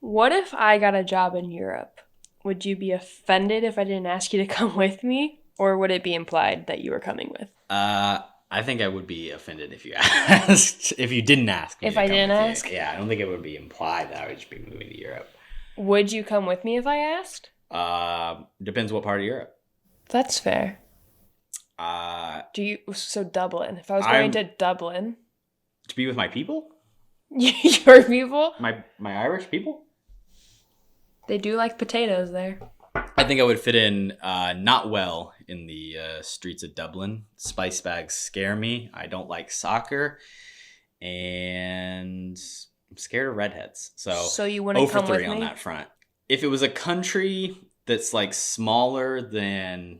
What if I got a job in Europe? Would you be offended if I didn't ask you to come with me? Or would it be implied that you were coming with? I think I would be offended if you asked. If you didn't ask me If to I come didn't with ask? you. Yeah, I don't think it would be implied that I would just be moving to Europe. Would you come with me if I asked? Depends what part of Europe. That's fair. So Dublin. If I was going to Dublin. To be with my people? Your people? My Irish people? They do like potatoes there. I think I would fit in not well in the streets of Dublin. Spice bags scare me. I don't like soccer. And I'm scared of redheads. So you wouldn't come with me? on that front. If it was a country that's like smaller than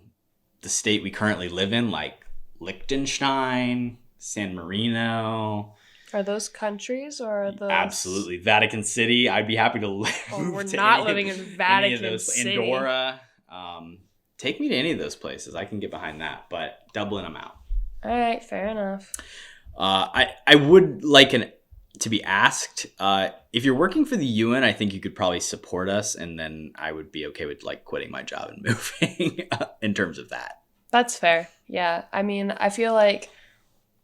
the state we currently live in, like Liechtenstein, San Marino. Are those countries or are those... Absolutely. Vatican City. I'd be happy to live. We're not living in Vatican City. Andorra. Take me to any of those places. I can get behind that. But Dublin, I'm out. All right. Fair enough. I would like to be asked. If you're working for the UN, I think you could probably support us. And then I would be okay with like quitting my job and moving in terms of that. That's fair. Yeah. I mean, I feel like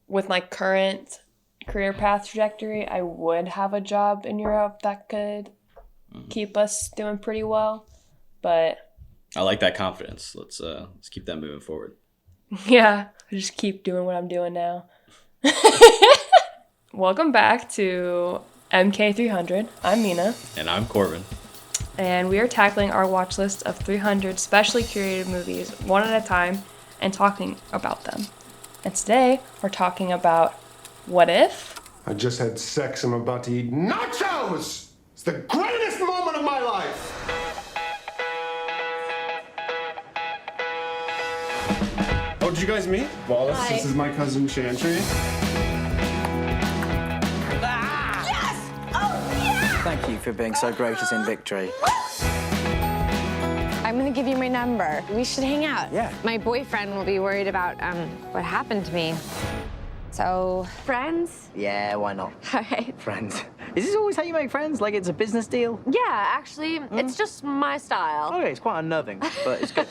with my current career path trajectory, I would have a job in Europe that could keep us doing pretty well. But I like that confidence. Let's keep that moving forward. Yeah, I just keep doing what I'm doing now. Welcome back to MK300. I'm Mina. And I'm Korbin. And we are tackling our watch list of 300 specially curated movies one at a time and talking about them. And today we're talking about What If? I just had sex. I'm about to eat nachos! It's the greatest moment of my life! Oh, did you guys meet? Wallace, Hi. This is my cousin Chantry. Yes! Oh, yeah! Thank you for being so gracious in victory. I'm gonna give you my number. We should hang out. Yeah. My boyfriend will be worried about what happened to me. So, friends? Yeah, why not? All right. Friends. Is this always how you make friends? Like it's a business deal? Yeah, actually, it's just my style. Okay, it's quite unnerving, but it's good.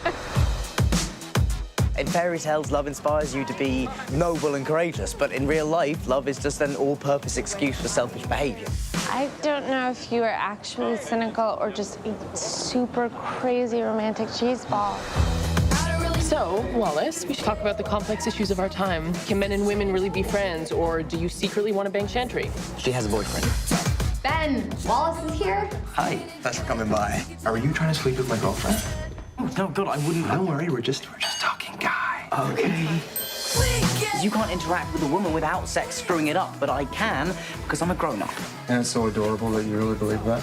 In fairy tales, love inspires you to be noble and courageous, but in real life, love is just an all-purpose excuse for selfish behavior. I don't know if you are actually cynical or just a super crazy romantic cheeseball. So, Wallace, we should talk about the complex issues of our time. Can men and women really be friends, or do you secretly want to bang Chantry? She has a boyfriend. Ben, Wallace is here. Hi, thanks for coming by. Are you trying to sleep with my girlfriend? Oh, no, God, I wouldn't. Don't worry, we're just talking guy. Okay. You can't interact with a woman without sex screwing it up, but I can because I'm a grown-up. And it's so adorable that you really believe that.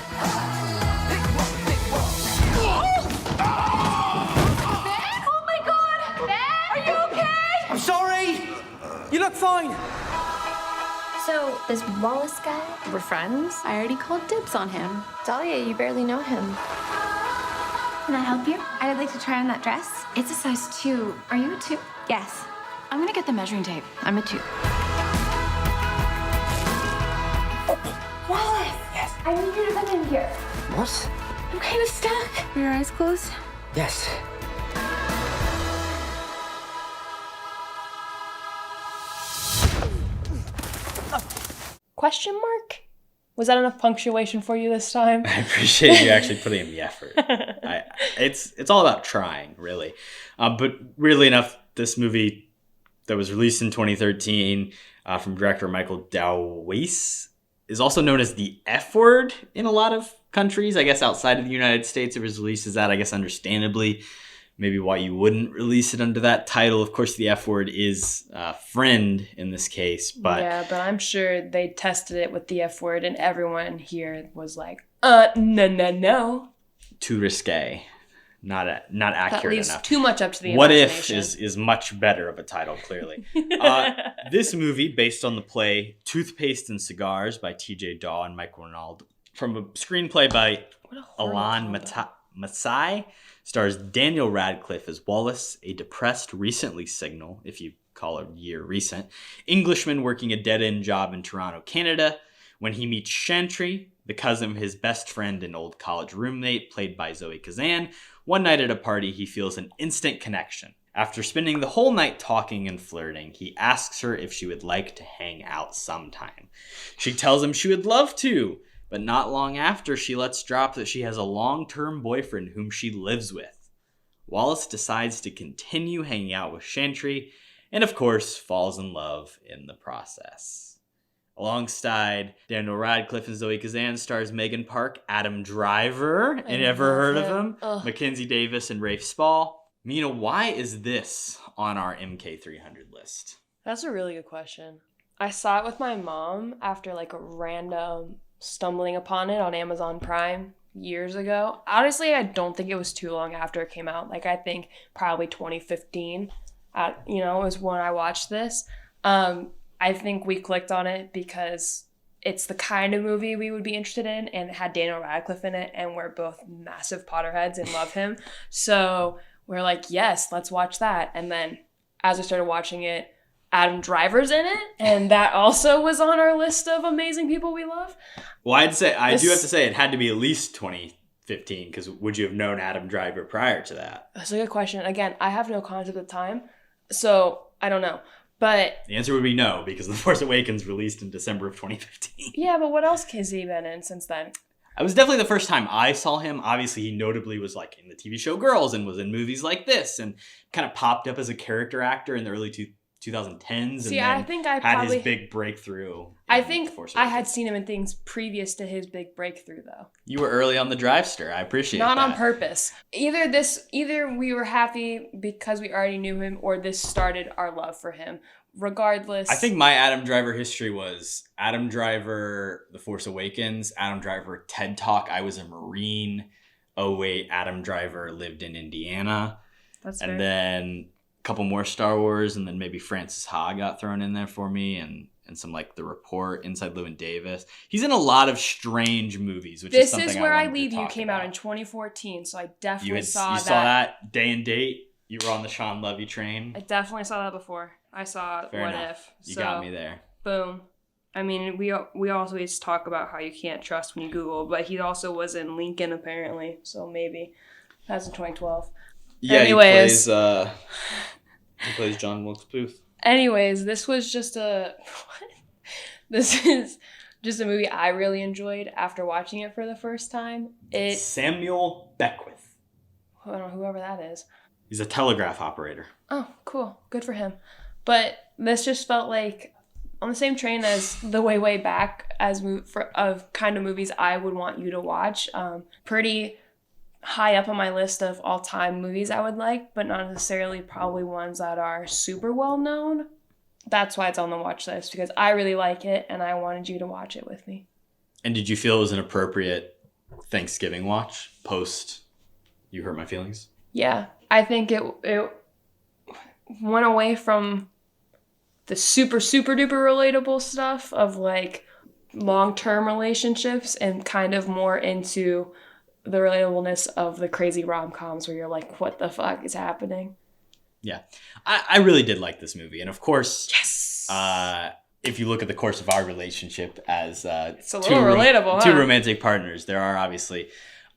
Oh my God! Ben, are you okay? I'm sorry! You look fine. So, this Wallace guy, We're friends? I already called dibs on him. Dahlia, you barely know him. Can I help you? I would like to try on that dress. It's a size 2. Are you a 2? Yes. I'm gonna get the measuring tape. I'm a 2. Wallace! Yes. I need you to come in here. What? I'm kind of stuck. Are your eyes closed? Yes. Question mark? Was that enough punctuation for you this time? I appreciate you actually putting in the effort. It's all about trying, really. But weirdly enough, this movie that was released in 2013 from director Michael Doweiss is also known as the F word in a lot of countries. I guess outside of the United States, it was released as that. I guess understandably, maybe why you wouldn't release it under that title. Of course, the F word is friend in this case, but Yeah, but I'm sure they tested it with the F word and everyone here was like, no. too risque, not That accurate leaves enough. too much up to the What If imagination. is much better of a title, clearly. This movie, based on the play Toothpaste and Cigars by T.J. Daw and Mike Ronald, from a screenplay by Alan Masai, stars Daniel Radcliffe as Wallace, a depressed recently signal, if you call a year recent, Englishman working a dead-end job in Toronto, Canada, when he meets Chantry, because of his best friend and old college roommate, played by Zoe Kazan. One night at a party, he feels an instant connection. After spending the whole night talking and flirting, he asks her if she would like to hang out sometime. She tells him she would love to, but not long after, she lets drop that she has a long-term boyfriend whom she lives with. Wallace decides to continue hanging out with Chantry, and of course, falls in love in the process. Alongside Daniel Radcliffe and Zoe Kazan stars Megan Park, Adam Driver, and ever heard of him? Mackenzie Davis and Rafe Spall. Mina, why is this on our MK300 list? That's a really good question. I saw it with my mom after like a random stumbling upon it on Amazon Prime years ago. Honestly, I don't think it was too long after it came out. Like, I think probably 2015, was when I watched this. I think we clicked on it because it's the kind of movie we would be interested in, and it had Daniel Radcliffe in it, and we're both massive Potterheads and love him. So we're like, yes, let's watch that. And then as I started watching it, Adam Driver's in it, and that also was on our list of amazing people we love. Well, I do have to say it had to be at least 2015, because would you have known Adam Driver prior to that? That's a good question. Again, I have no concept of time, so I don't know. But the answer would be no, because The Force Awakens released in December of 2015. Yeah, but what else has he been in since then? It was definitely the first time I saw him. Obviously, he notably was like in the TV show Girls and was in movies like this and kind of popped up as a character actor in the early 2010s. See, and I think I had probably his big breakthrough. I think I had seen him in things previous to his big breakthrough, though. You were early on the drivester. I appreciate that. Not on purpose. Either we were happy because we already knew him, or this started our love for him. Regardless, I think my Adam Driver history was Adam Driver, The Force Awakens, Adam Driver, TED Talk. I was a Marine. Oh wait, Adam Driver lived in Indiana. That's and fair. Then a couple more Star Wars, and then maybe Francis Ha got thrown in there for me, and some like The Report, Inside Llewyn Davis. He's in a lot of strange movies, which is something This Is Where I wanted Leave to You talk came about. out in 2014, so I definitely saw that day and date. You were on the Sean Levy train. I definitely saw that before. I saw Fair What enough. If. You got me there. Boom. I mean, we always talk about how you can't trust when you Google, but he also was in Lincoln apparently, so maybe that's in 2012. Yeah, Anyways, he plays John Wilkes Booth. Anyways, this was just this is just a movie I really enjoyed after watching it for the first time. Samuel Beckwith. I don't know whoever that is. He's a telegraph operator. Oh, cool. Good for him. But this just felt like on the same train as The Way Back of kind of movies I would want you to watch. Pretty high up on my list of all-time movies I would like, but not necessarily probably ones that are super well known. That's why it's on the watch list, because I really like it and I wanted you to watch it with me. And did you feel it was an appropriate Thanksgiving watch post You Hurt My Feelings? Yeah, I think it went away from the super duper relatable stuff of like long-term relationships and kind of more into the relatableness of the crazy rom-coms where you're like, what the fuck is happening? Yeah, I really did like this movie. And of course, yes. If you look at the course of our relationship as it's a little relatable, two romantic partners, there are obviously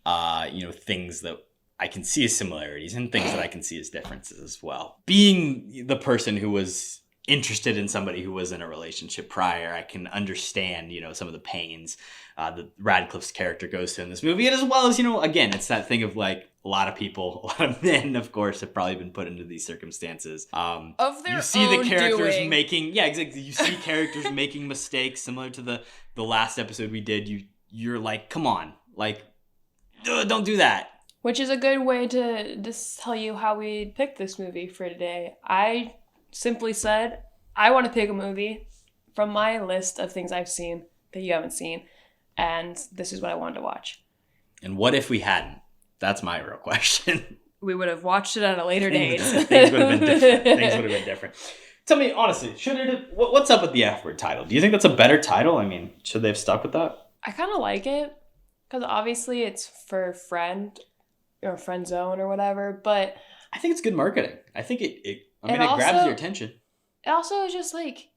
things that I can see as similarities and things that I can see as differences as well. Being the person who was interested in somebody who was in a relationship prior, I can understand, some of the pains that Radcliffe's character goes through in this movie. And as well as, again, it's that thing of like a lot of people, a lot of men, of course, have probably been put into these circumstances. Of their you see own the characters doing. exactly. You see characters making mistakes similar to the last episode we did. You're like, come on, like, don't do that. Which is a good way to just tell you how we picked this movie for today. I simply said, I want to pick a movie from my list of things I've seen that you haven't seen, and this is what I wanted to watch. And what if we hadn't? That's my real question. We would have watched it at a later date. Things would have been different. Tell me, honestly, what's up with the F-word title? Do you think that's a better title? I mean, should they have stuck with that? I kind of like it, because obviously it's for friend or friend zone or whatever, but I think it's good marketing. I think it also grabs your attention. It also is just like,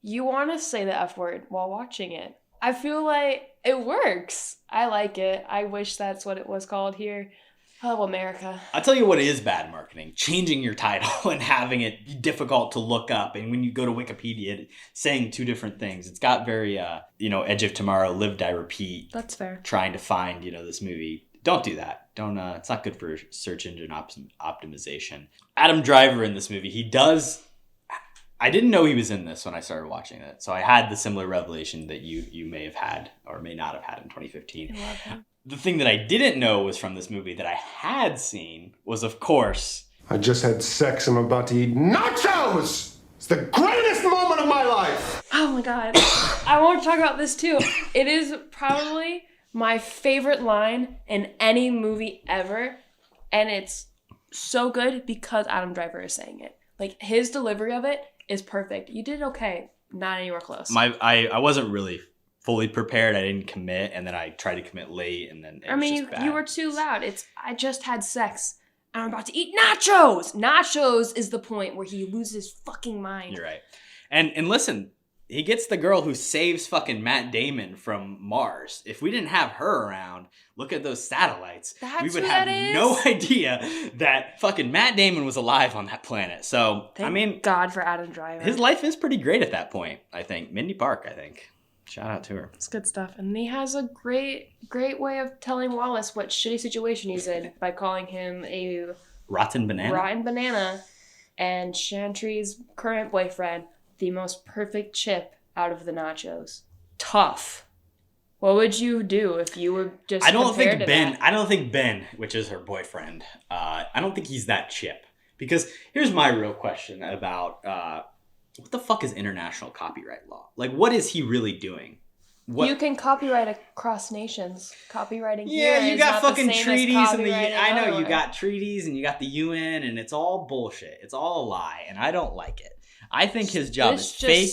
you want to say the F word while watching it. I feel like It works. I like it. I wish that's what it was called here. Oh, America. I'll tell you what is bad marketing. Changing your title and having it be difficult to look up. And when you go to Wikipedia, it's saying two different things. It's got very, Edge of Tomorrow, Live, Die, Repeat. That's fair. Trying to find, this movie. Don't do that. Don't. It's not good for search engine optimization. Adam Driver in this movie, he does... I didn't know he was in this when I started watching it. So I had the similar revelation that you may have had or may not have had in 2015. I love him. The thing that I didn't know was from this movie that I had seen was, of course... I just had sex. I'm about to eat nachos! It's the greatest moment of my life! Oh my God. I want to talk about this too. It is probably my favorite line in any movie ever. And it's so good because Adam Driver is saying it. Like, his delivery of it is perfect. You did okay. Not anywhere close. I wasn't really fully prepared. I didn't commit, and then I tried to commit late, and then it was just bad. You were too loud. I just had sex, and I'm about to eat nachos. Nachos is the point where he loses his fucking mind. You're right. And listen, he gets the girl who saves fucking Matt Damon from Mars. If we didn't have her around, look at those satellites. We would have no idea that fucking Matt Damon was alive on that planet. So, Thank God for Adam Driver. His life is pretty great at that point, I think. Mindy Park, I think. Shout out to her. It's good stuff. And he has a great way of telling Wallace what shitty situation he's in by calling him a... Rotten banana. And Chantry's current boyfriend, the most perfect chip out of the nachos. Tough. What would you do if you were just I don't think Ben, which is her boyfriend, I don't think he's that chip. Because here's my real question about what the fuck is international copyright law? Like, what is he really doing? You can copyright across nations. Copywriting here is you got not fucking the same treaties as and I know everywhere. you got treaties and you got the UN and it's all bullshit. It's all a lie and I don't like it. I think his job is fake.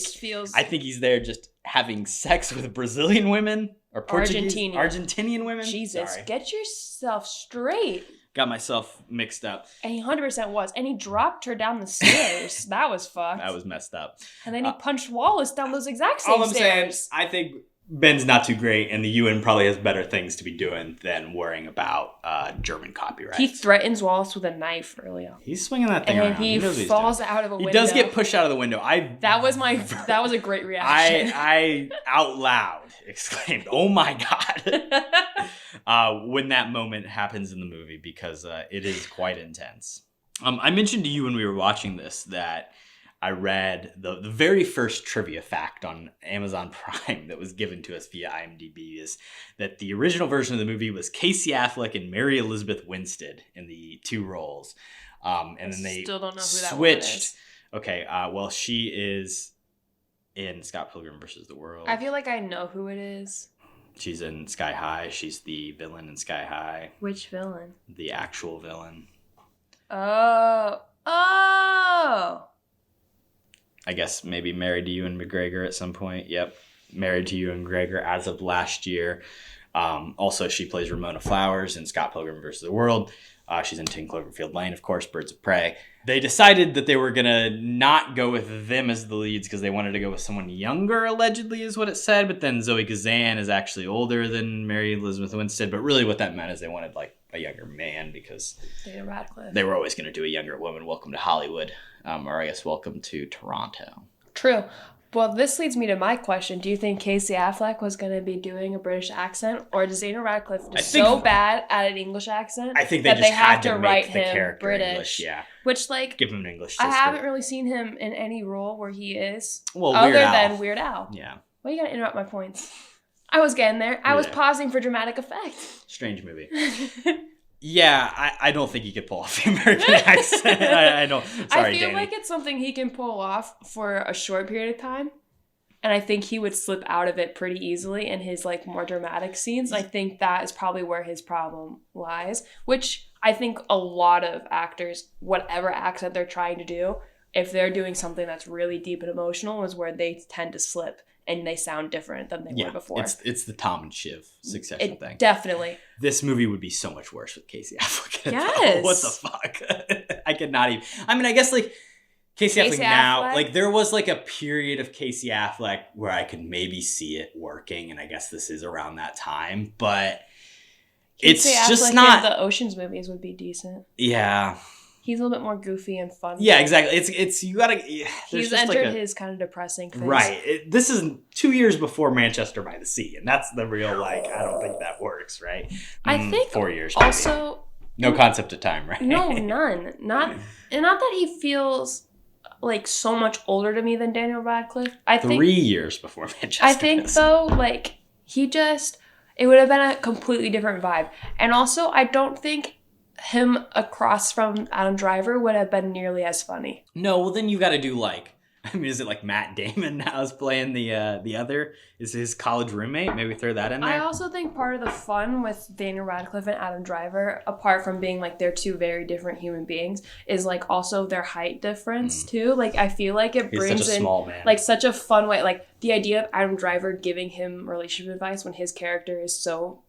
I think he's there just having sex with Brazilian women or Argentinian women. Jesus, Sorry. Get yourself straight. Got myself mixed up. And he 100% was. And he dropped her down the stairs. That was fucked. That was messed up. And then he punched Wallace down those exact same all I'm stairs. saying, I think Ben's not too great, and the UN probably has better things to be doing than worrying about German copyright. He threatens Wallace with a knife early on. He's swinging that thing around. And he falls out of a window. He does get pushed out of the window. That was a great reaction. I out loud exclaimed, "Oh my God!" When that moment happens in the movie, because it is quite intense. I mentioned to you when we were watching this that I read the very first trivia fact on Amazon Prime that was given to us via IMDb is that the original version of the movie was Casey Affleck and Mary Elizabeth Winstead in the two roles. And then they still don't know who that switched. one is. Okay, well, she is in Scott Pilgrim vs. the World. I feel like I know who it is. She's in Sky High. She's the villain in Sky High. Which villain? The actual villain. Oh. I guess maybe married to Ewan McGregor at some point. Yep. Married to Ewan McGregor as of last year. Also, she plays Ramona Flowers in Scott Pilgrim vs. the World. She's in 10 Cloverfield Lane, of course, Birds of Prey. They decided that they were going to not go with them as the leads because they wanted to go with someone younger, allegedly, is what it said. But then Zoe Kazan is actually older than Mary Elizabeth Winstead. But really what that meant is they wanted like a younger man because Radcliffe. They were always going to do a younger woman. Welcome to Hollywood. Or I guess welcome to Toronto. True. Well, this leads me to my question. Do you think Casey Affleck was going to be doing a British accent? Or does Daniel Radcliffe do so bad at an English accent I think that they just have had to write make the him character British? English, yeah. Which, like, give him an English I sister. haven't really seen him in any role where he is other than Weird Al. Yeah. Why you got to interrupt my points? I was getting there. I was pausing for dramatic effect. Strange movie. Yeah, I don't think he could pull off the American accent. I don't. Sorry, I feel Danny. like it's something he can pull off for a short period of time. And I think he would slip out of it pretty easily in his like more dramatic scenes. I think that is probably where his problem lies, which I think a lot of actors, whatever accent they're trying to do, if they're doing something that's really deep and emotional, is where they tend to slip and they sound different than they were before. It's the Tom and Shiv Succession thing. Definitely. This movie would be so much worse with Casey Affleck. Yes. What the fuck? I could not even. I mean, I guess like Casey Casey Affleck now, Affleck? like there was like a period of Casey Affleck where I could maybe see it working, and I guess this is around that time, but it's Casey just Affleck not. in the Ocean's movies would be decent. Yeah, He's a little bit more goofy and fun. yeah, exactly. It's you gotta. He's entered his kind of depressing phase. Right. This is 2 years before Manchester by the Sea, and that's the real like. I don't think that works, right? I think 4 years. Maybe. Also, no concept of time, right? no, none. Not that he feels like so much older to me than Daniel Radcliffe. I think 3 years before Manchester. I think though, like it would have been a completely different vibe. And also, I don't think him across from Adam Driver would have been nearly as funny. No, well then you got to do like. I mean, is it like Matt Damon now is playing the other? Is his college roommate? Maybe throw that in there. I also think part of the fun with Daniel Radcliffe and Adam Driver, apart from being like they're two very different human beings, is like also their height difference too. Like I feel like it brings such a in small man. like such a fun way. Like the idea of Adam Driver giving him relationship advice when his character is so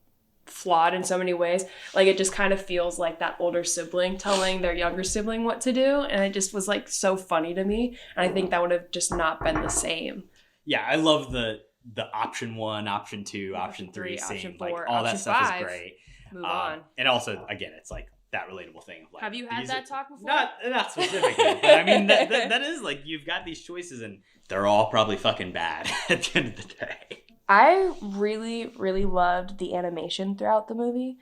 flawed in so many ways, like it just kind of feels like that older sibling telling their younger sibling what to do, and it just was like so funny to me, and I think that would have just not been the same. Yeah, I love the option 1, option 2, option 3 option scene. 4, like all that option stuff 5. is great. Move on. And also, again, it's like that relatable thing of like. Have you had that talk before? Not specifically, but I mean that is like you've got these choices and they're all probably fucking bad at the end of the day. I really, really loved the animation throughout the movie,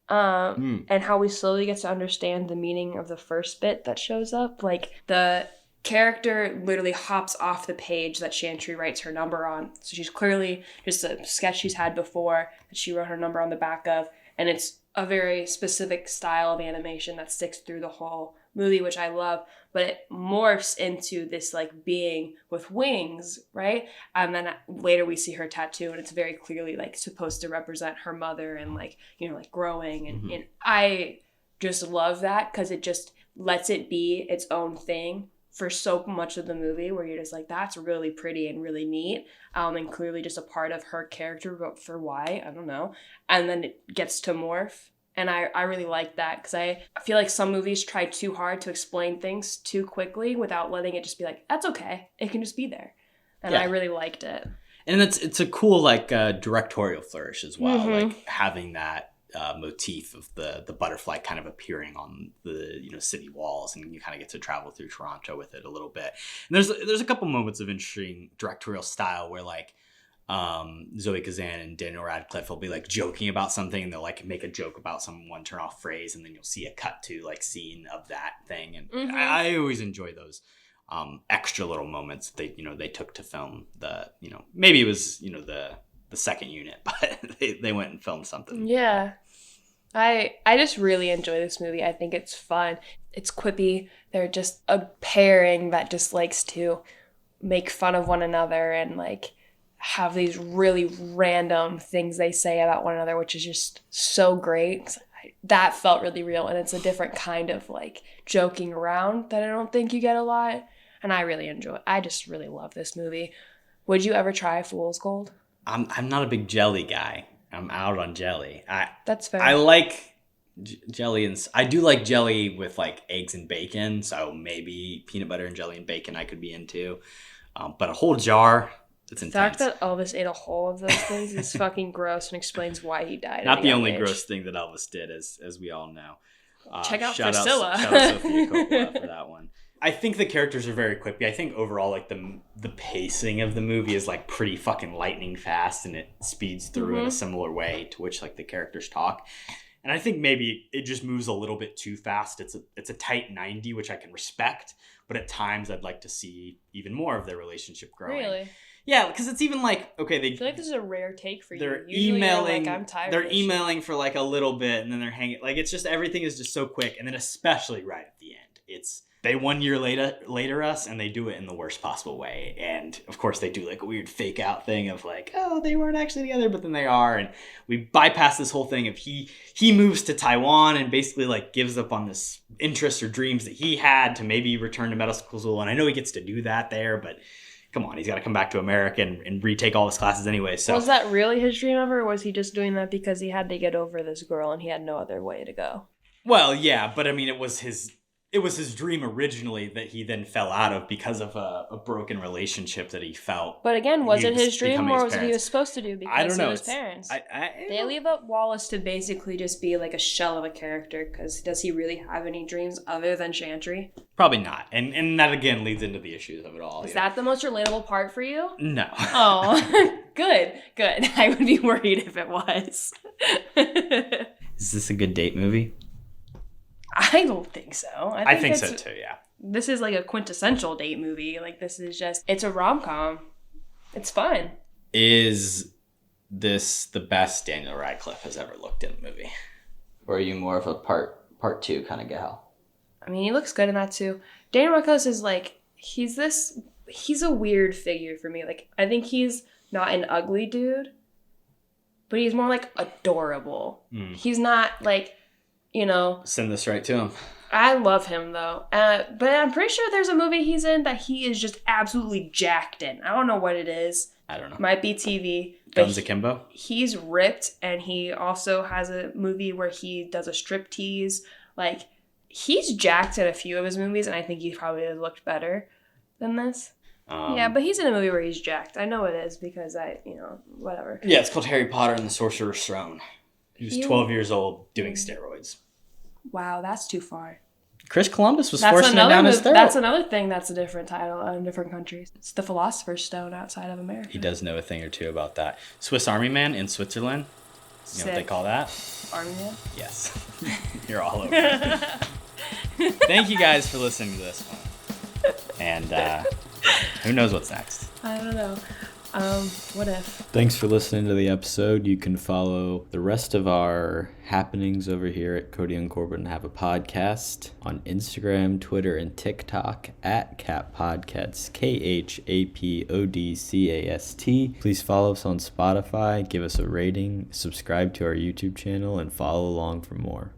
and how we slowly get to understand the meaning of the first bit that shows up. Like, the character literally hops off the page that Chantry writes her number on. So she's clearly just a sketch she's had before that she wrote her number on the back of, and it's a very specific style of animation that sticks through the whole movie, which I love, but it morphs into this like being with wings, right? And then later we see her tattoo, and it's very clearly like supposed to represent her mother and like, you know, like growing, and I just love that because it just lets it be its own thing for so much of the movie, where you're just like, that's really pretty and really neat, and clearly just a part of her character, but for why, I don't know. And then it gets to morph. And I really like that because I feel like some movies try too hard to explain things too quickly without letting it just be like, that's okay. It can just be there. And I really liked it. And it's a cool like directorial flourish as well, like having that motif of the butterfly kind of appearing on the city walls, and you kind of get to travel through Toronto with it a little bit. And there's a couple moments of interesting directorial style where like Zoe Kazan and Daniel Radcliffe will be like joking about something, and they'll like make a joke about some one turn off phrase, and then you'll see a cut to like scene of that thing. And I always enjoy those extra little moments they took to film the maybe it was the second unit, but they went and filmed something. Yeah. I just really enjoy this movie. I think it's fun. It's quippy. They're just a pairing that just likes to make fun of one another and like have these really random things they say about one another, which is just so great. That felt really real, and it's a different kind of like joking around that I don't think you get a lot, and I really enjoy it. I just really love this movie. Would you ever try Fool's Gold? I'm not a big jelly guy. I'm out on jelly. That's fair. I like jelly, and I do like jelly with like eggs and bacon, so maybe peanut butter and jelly and bacon I could be into, but a whole jar. It's the intense. fact that Elvis ate a whole of those things is fucking gross and explains why he died. Not the only gross thing that Elvis did, as we all know. Check out shout Priscilla. Shout out Sophia Coppola for that one. I think the characters are very quippy. I think overall, like the pacing of the movie is like pretty fucking lightning fast, and it speeds through in a similar way to which like the characters talk. And I think maybe it just moves a little bit too fast. It's a tight 90, which I can respect, but at times I'd like to see even more of their relationship growing. Really? Yeah, because it's even like, okay, I feel like this is a rare take for you. They're Usually emailing. Like, I'm tired. They're of this emailing for like a little bit, and then they're hanging. Like it's just everything is just so quick, and then especially right at the end, it's they 1 year later us, and they do it in the worst possible way. And of course, they do like a weird fake out thing of like, oh, they weren't actually together, but then they are, and we bypass this whole thing of he moves to Taiwan and basically like gives up on this interests or dreams that he had to maybe return to medical school, and I know he gets to do that there, but. Come on, he's got to come back to America and retake all his classes anyway. So was that really his dream ever, or was he just doing that because he had to get over this girl and he had no other way to go? Well, yeah, but I mean, it was it was his dream originally that he then fell out of because of a broken relationship that he felt. But again, was it his dream becoming or his was it he parents. was supposed to do because I don't know. of his parents? They leave up Wallace to basically just be like a shell of a character, because does he really have any dreams other than Chantry? Probably not. And that again leads into the issues of it all. Is that the most relatable part for you? No. Oh, good. I would be worried if it was. Is this a good date movie? I don't think so. I think so too, yeah. This is like a quintessential date movie. Like, this is just, it's a rom-com. It's fun. Is this the best Daniel Radcliffe has ever looked in a movie? Or are you more of a part two kind of gal? I mean, he looks good in that too. Daniel Radcliffe is like, he's a weird figure for me. Like, I think he's not an ugly dude, but he's more like adorable. He's not like, you know. Send this right to him. I love him though. But I'm pretty sure there's a movie he's in that he is just absolutely jacked in. I don't know what it is. I don't know. Might be TV. Guns Akimbo? He's ripped, and he also has a movie where he does a striptease. Like, he's jacked in a few of his movies, and I think he probably has looked better than this. Yeah, but he's in a movie where he's jacked. I know it is because whatever. Yeah, it's called Harry Potter and the Sorcerer's Throne. He was 12 years old doing steroids. Wow, that's too far. Chris Columbus was forcing him down his throat. That's another thing that's a different title in different countries. It's the Philosopher's Stone outside of America. He does know a thing or two about that. Swiss Army Man in Switzerland. You know what they call that? Army Man? Yes. You're all over it. Thank you guys for listening to this one. And who knows what's next? I don't know. What if? Thanks for listening to the episode. You can follow the rest of our happenings over here at Kody and Korbin Have a Podcast on Instagram, Twitter, and TikTok at KHAP Podcasts, KHAPODCAST. Please follow us on Spotify, give us a rating, subscribe to our YouTube channel, and follow along for more.